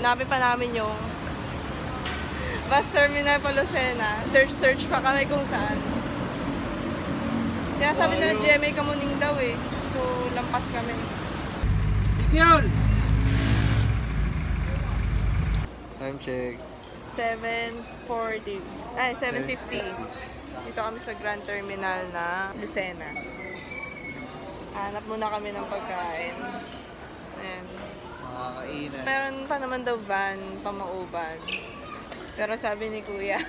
Hanapin pa namin yung bus terminal pa Lucena. Search pa kami kung saan. Sinasabi nila GMA Kamuning daw eh. So, lampas kami. Yun! Time check. 7:40. Ay, 7:50. Dito kami sa Grand Terminal na Lucena. Hanap muna kami ng pagkain. Ayan. Makakainan. Meron pa naman daw van, pamauban. Pero sabi ni Kuya,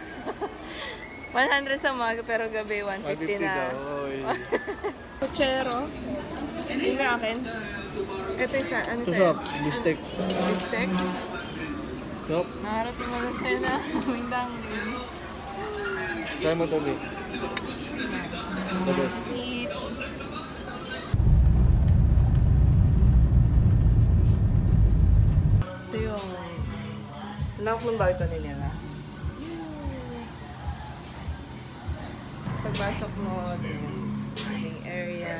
100 sa umaga pero gabi 150 na. Kutsero. Hindi na akin. Ito isa, ano sa'yo? Bistek. Bistek? Nope. Nakarating mo na sa'yo na. Mindang din. Try mo to, babe. The best. Seat. Ito yung lock ng balcony nila. Pagpasok mo, living area,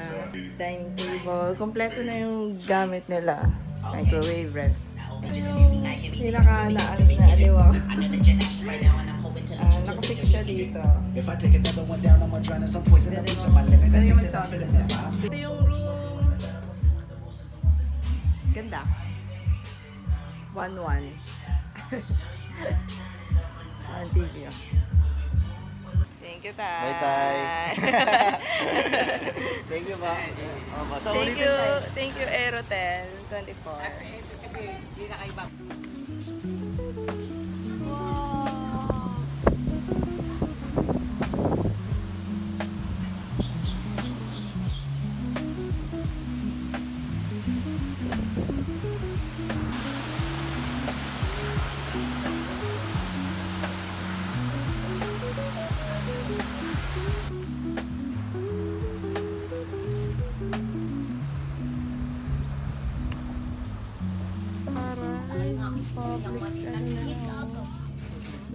dining table, kompleto na yung gamit nila. Microwave, ref. Hindi naka-aliwang. Nakafix siya dito. Pwede yung mag-sound. Ito yung room. Ganda. 1-1. Ang TV. Thank you, Tay. Bye, Tay. Thank you, ba? Thank you, Aerotel 24.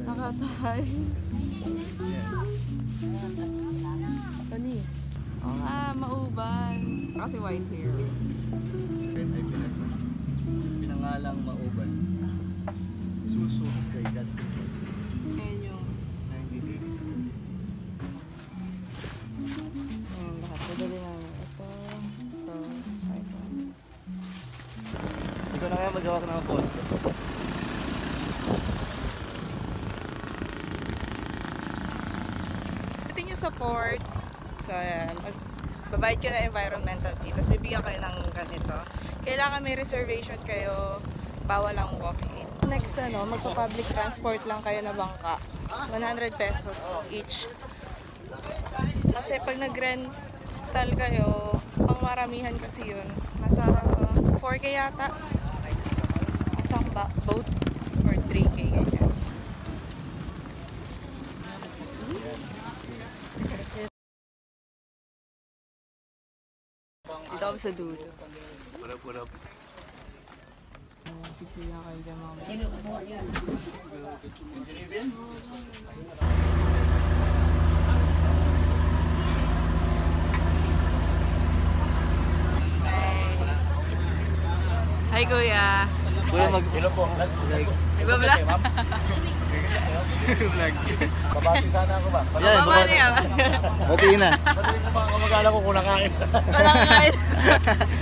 Nakatahay. Panis. Oo nga, mauban. Kasi white hair. Pinangalang mauban. Suso kay God. Ayan yung 1980s. ayan, lahat. Padali namin. Ito. Ikaw na kaya mag-hawak ng phone. Ito yung support. So, ayan. Babayad ka na environmental fee. Tapos bibigyan kayo ng ganito. Kailangan may reservation kayo. Bawal ang walk-in. Next, magpa-public transport lang kayo na bangka. 100 pesos each. Kasi pag nag-rental kayo, pang maramihan kasi yun. Nasa 4K yata. Asang boat or 3K ganyan. Dito kami sa dulo. Purap. Siksiya kayo dyan mga Hi Kuya. Kuya, mag-ilo po. Iba-vlog? Vlog. Babati sana ako ba? Yan, Babati ka ba? batiin na. Batiin ko mga kamag-anak ko kung nakain. Walang kain.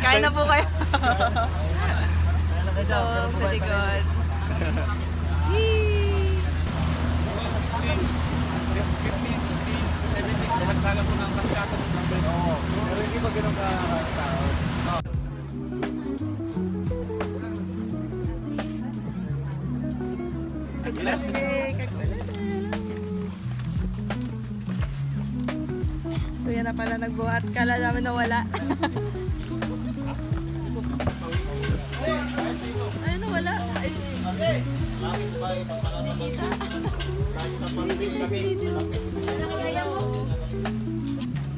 Kain na po kayo. Ito sa likod. Yee! 16, 17, nagsala po ng kaskata ng number. Oo. Pero hindi pa ganun ka-tao. Kuya na pala nagbuhat. Kala namin nawala. Ay, nawala. Ay, hindi kita.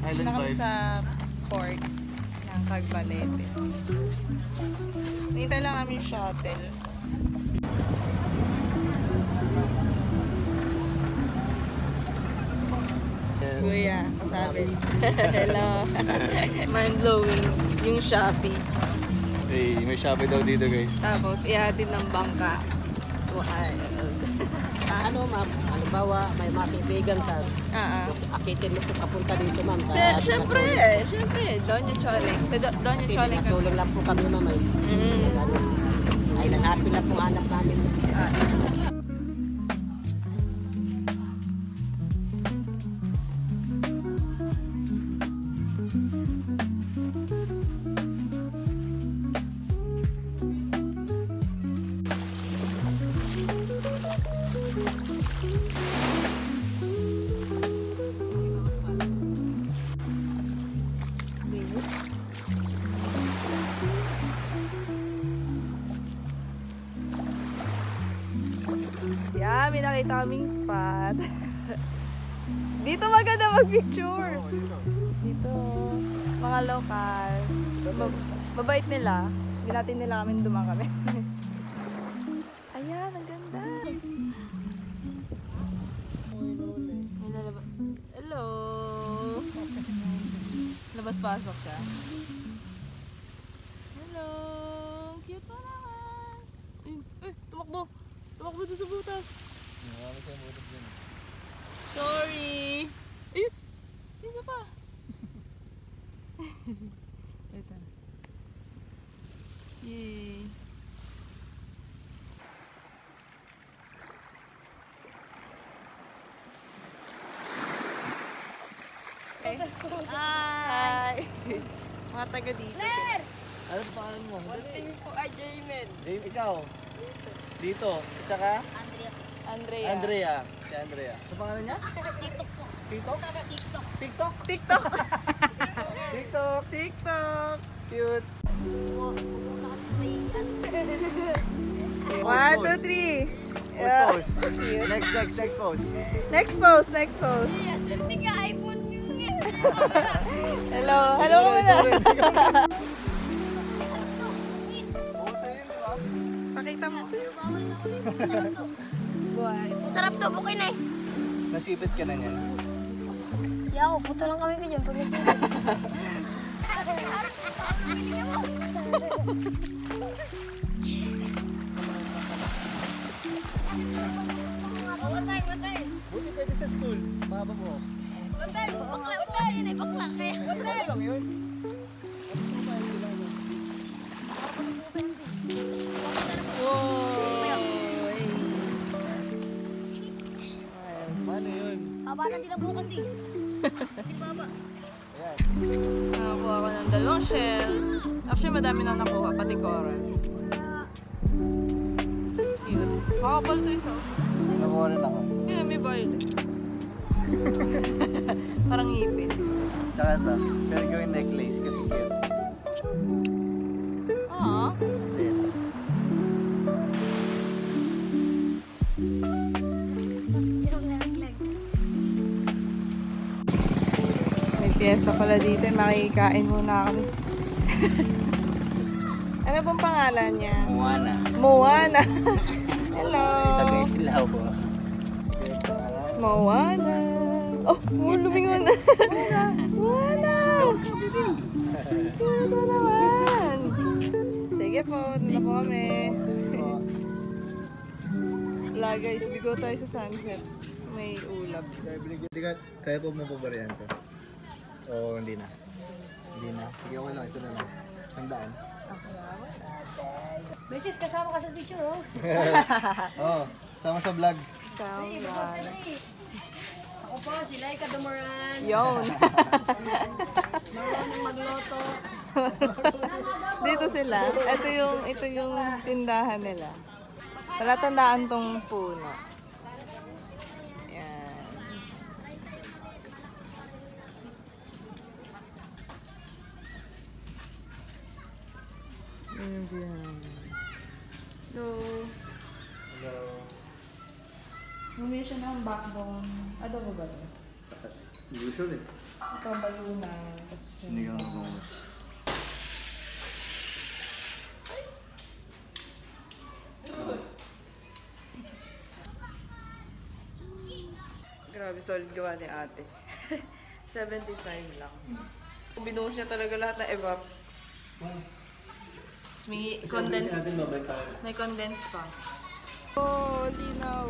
Island Nakami vibes. sa port ng Cagbalete. Nintay lang namin shuttle. Kuya, kasabi. Hello. Mind-blowing yung Shopee. Hey, may Shopee daw dito, guys. Tapos, ihatid ng bangka. Ano ma'am, halimbawa may mga kaibigan ka, akitin mo po papunta dito ma'am. Siyempre, Doña Choling. Doña Kasi Choling. nagsulong lang po kami ma'am. Ay nanapin lang po anak namin. Yeah, may nakita kaming spot. Dito maganda mag-picture. Dito, mga local. Mabait nila. Hindi natin nila kami dumang kami. Ayan, ang ganda. Hello. Labas-pasok siya. Hello. Cute pa naman. Tumakbo. Tumakbo doon sa butas. Sorry. Ayun. Isa pa. Ito. Yay. Hi. Mga taga dito. Ano pa pangalan mo? Wanting ko ay Jamin. Dave, ikaw? Dito. Tsaka? Andrea. Andrea. Si Andrea. Ano pangalan niya? TikTok po. TikTok? TikTok. TikTok? TikTok. TikTok. TikTok. Cute. One, two, three. Pose. Next pose. Next pose, next pose. Yes, swerte ka iPhone yun. Hello. Hello muna. Pakita mo. Bawal na ulit. Masarap to. Buhay. Masarap to, bukay na eh. Nasipit ka na niyan. Di ako, puto lang kami ko dyan pag nasipit. Watay. Buti pwede sa school. Mahaba mo. Bakla yun eh, bakla kaya. Ano lang yun? Paano yun? Haba na din ang bukan di. Di baba. Ayan. Nakakuha ko ng 2 shells. Actually, madami na nakuha, pati corals. Cute. Makapal to isa. Nakuha rin ako. Yun, may bayad eh. Parang ngipin. Tsaka ito. Pwede gawin necklace kasi cute. Lit. May piyesta pala dito. Makikain muna kami. Ano pong pangalan niya? Moana. Moana. Hello. Tagay-silaw po. Moana. Oh, lumingon na. Moana. Cute mo naman. Sige po, dito po kami. Wala guys, bigo tayo sa sunset. May ulap. Kaya po mo pa variante? O hindi na? Hindi na. Sige, okay lang. Ito na lang. Sandaan. Beses, kasama ka sa picture oh. Oo. Sama sa vlog. Ako po, si Laika Dumoran. Yon. Marunong magloto. Dito sila. Ito yung tindahan nila. Palatandaan tong puno. Yan. Yan. Hello. Hello. Bumili siya ng backbone. Adobo ba ito? Usually. Ito, baluna. Sinigang na bangus. Grabe, solid gawa ni ate. 75 lang. Binuhos niya talaga lahat ng evap. Tapos may condense. May condense pa. Oh, linaw.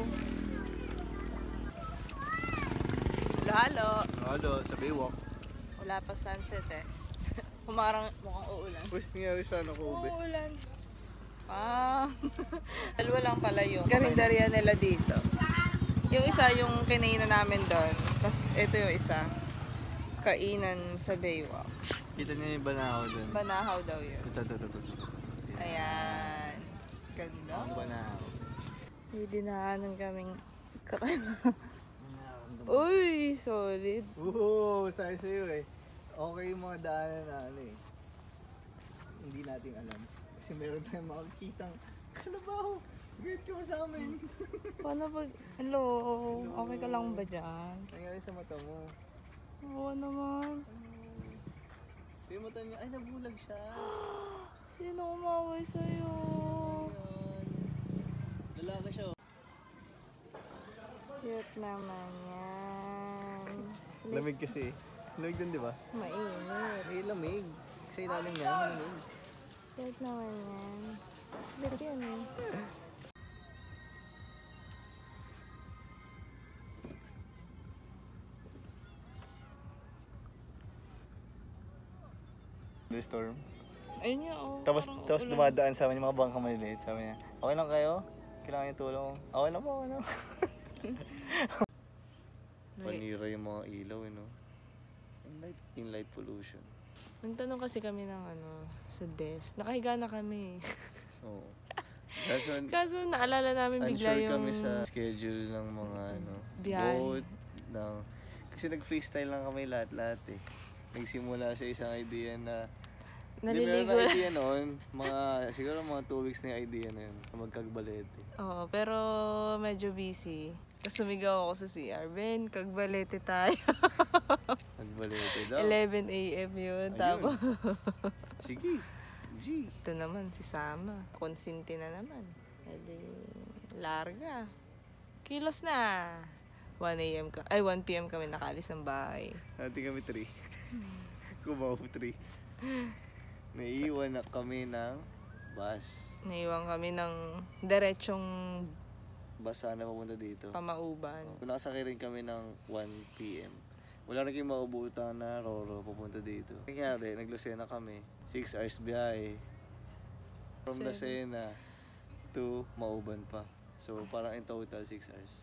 Halo. Halo, sa Baywalk. Wala pa sunset eh. Humarang mukhang uulan. Uy, nangyari sa ano ko, ube? Uulan. Ah. Dalawa lang pala yung karinderya nila dito. Yung isa yung kinainan namin doon. Tapos ito yung isa. Kainan sa Baywalk. Kita niyo yung banahaw dun. Banahaw daw yun. Ito. Ayan. Ganda. Ang banahaw. May dinaanan kaming kakaiba. Uy, solid. Oo, sabi sa'yo eh. Okay yung mga daanan na ano eh. Hindi natin alam. Kasi meron tayong makikitang kalabaw. Great ka mo sa amin. Paano pag... Hello, okay ka lang ba dyan? Nangyari sa mata mo. Oo naman. Yung mata niya, ay nabulag siya. Sino umaway sa'yo? Ayan. Lalaki siya. Cute naman yan. Lamig kasi. Lamig dun, di ba? Mainit. Ay, lamig. Sa ilalim niya, lamig. Cute naman yan. Cute yan eh. The storm. Ayun niya oh. Tapos parang ulan. dumadaan sa amin yung mga bangka maliliit. Sabi niya, okay lang kayo? Kailangan niyo tulong? Okay lang po, okay lang. Panira yung mga ilaw, no? In light pollution. Nagtanong kasi kami ng ano, sa desk. Nakahiga na kami. Oo. Kaso naalala namin bigla unsure yung... kami sa schedule ng mga ano, biyahe. boat. Kasi nag-freestyle lang kami lahat-lahat eh. Nagsimula sa isang idea na Naliligo meron na idea noon, siguro mga 2 weeks na yung idea na yun, na magkagbalete. Oo, pero medyo busy. Tapos sumigaw ako sa CR, Ben, kagbalete tayo. Nagbalete daw. 11 a.m. yun. Ayun. Tapos, Sige. G. ito naman si Sama. Konsinti na naman. Edi, larga. Kilos na. 1 p.m. kami nakaalis ng bahay. Dati kami 3. Kumaw 3. Naiiwan na kami ng bus. Naiwan kami ng diretsong Bus sana papunta dito. Pamauban. Kung nakasakay rin kami ng 1 p.m. Wala rin kayong maubutan na Roro papunta dito. Nangyari, nag-Lucena kami. 6 hours biyahe. From Lucena to Mauban pa. So parang in total 6 hours.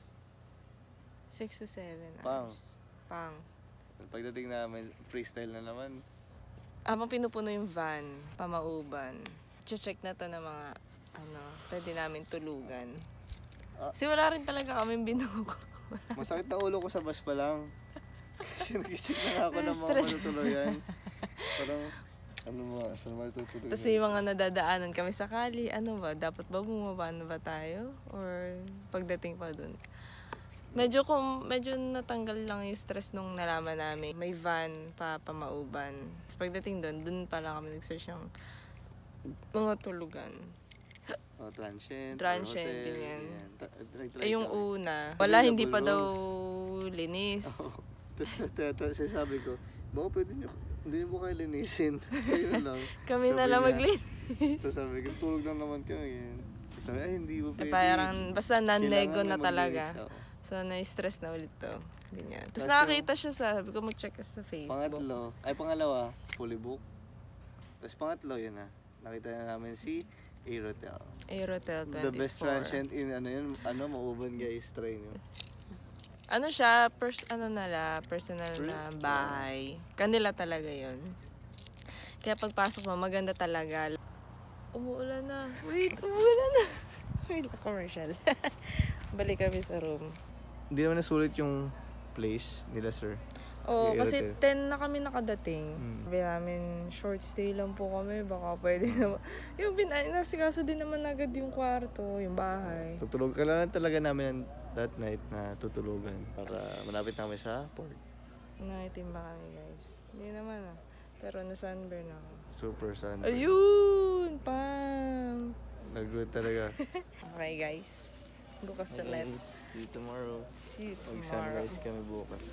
6 to 7 Pang. hours. Pang. Pagdating namin, freestyle na naman. Habang pinupuno yung van, Pamauban, check na to ng mga, pwede namin tulugan. Kasi wala rin talaga kaming binuko. Masakit na ulo ko sa bus pa lang. Kasi nag-check na nga ako ng mga Stress. matutuluyan. Parang, ano ba, saan matutuluyan? Tapos may mga nadadaanan kami sakali, dapat ba bumaba na ba tayo? Or pagdating pa dun? Medyo natanggal lang yung stress nung nalaman namin. May van pa Pamauban. Tapos pagdating dun pala kami nag-search ng mga tulugan. Transient, Transient, hotel, ganyan. Yung Una, wala, hindi pa daw linis. Tapos sabi ko, baka pwede nyo, hindi mo kayo linisin. Ayun lang. Kami na lang maglinis. Tapos sabi ko, tulog lang naman kami. Sabi, ay hindi mo pwede. Parang basta non-nego na Kailangan may talaga. maglinis, So, na-stress na ulit to. Ganyan. Tapos Kaso, nakakita siya sabi ko mag-check ka sa Facebook. Pangalawa, fully booked. Tapos pangatlo, yun na. Nakita na namin si Aerotel. Aerotel 24. The best transient in Mauban guys, try nyo. Ano siya, personal na bahay. Kanila talaga yun. Kaya pagpasok mo, maganda talaga. Umuulan na. Wait, umuulan na. Wait, commercial. Balik kami sa room. Hindi naman nasulit yung place nila, sir. Oo, Yung kasi Aerotel. 10 na kami nakadating. Sabi namin, short stay lang po kami. Baka pwede naman. Yung nasikaso din naman agad yung kwarto, yung bahay. Tutulog ka lang talaga namin that night na tutulugan para malapit na kami sa port. Naitimba kami, guys. Hindi naman Pero na-sunburn ako. Super sun. Ayun! Pam! Nag-good talaga. Okay, guys. Go ka sa let. See you tomorrow. See you tomorrow. Mag-sunrise kami bukas.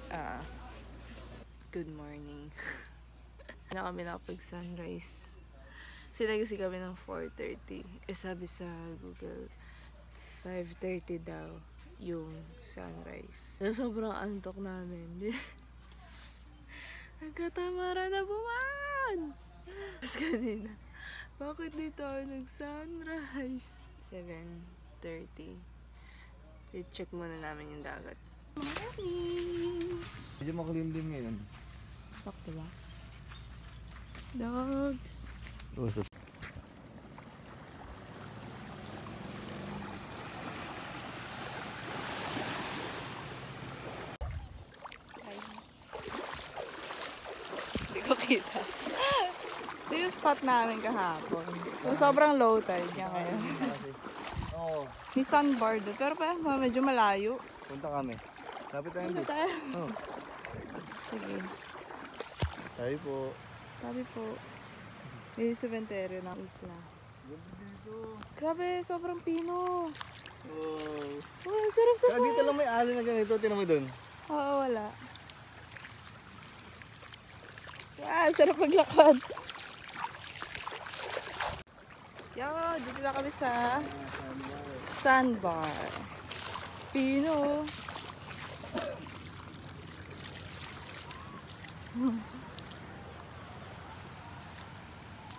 Good morning. Na kami nakapag-sunrise. Sila kasi kami ng 4:30. Sabi sa Google, 5:30 daw yung sunrise. So, sobrang antok namin. Nagkatamara na buwan! Tapos kanina, bakit di tayo nag-sunrise? 7:30. I-check muna namin yung dagat. Morning! Medyo makulimlim ngayon. Sakto ba? Dogs! Usap. Hindi ko kita. Ito yung spot namin kahapon. So, sobrang low tide niya ngayon. Oo. May sandbar doon. Pero pa, medyo malayo. Punta kami. Lapit tayo Ano dito. tayo? Oo. Sige. Sabi po. Sabi po. May sementeryo ng isla. Grabe, sobrang pino. Oh. Oh, sarap sa Saka dito lang may alon na ganito. Tinan mo dun. Oo, wala. Wow, sarap maglakad. Yo, dito na kami sa sandbar. Pino.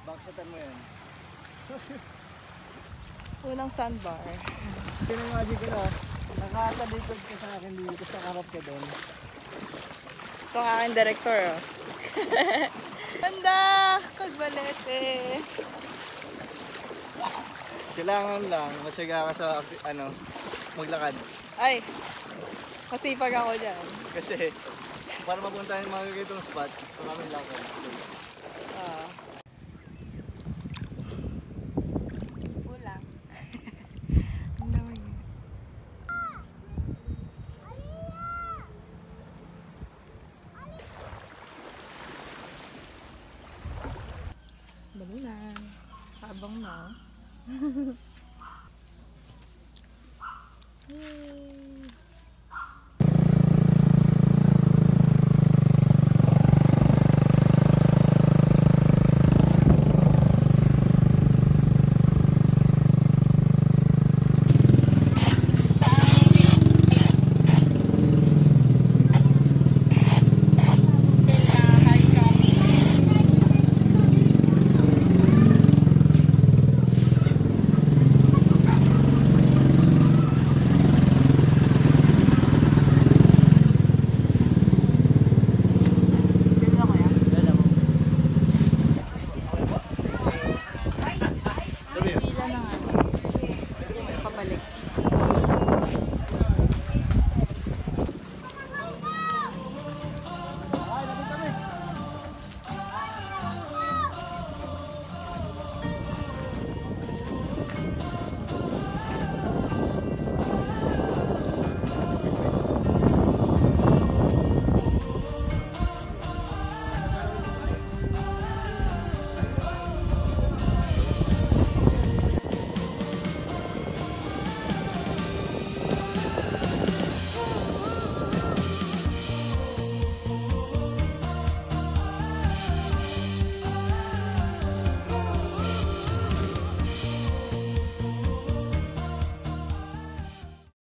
Backsatan mo yan. Unang sandbar. Tinamagin ko na. Nakakalikod ka sa akin dito. Sa karap ka doon. Ito ang aking director. Oh. Ganda! Kagbalete! Kailangan lang matyaga ka sa maglakad. Ay! Masipag ako dyan. Kasi para mapuntahan yung mga ganitong spots, maraming lakad. Ah. Kulang. Ang dami niya. Dali na. Habang na. Yay!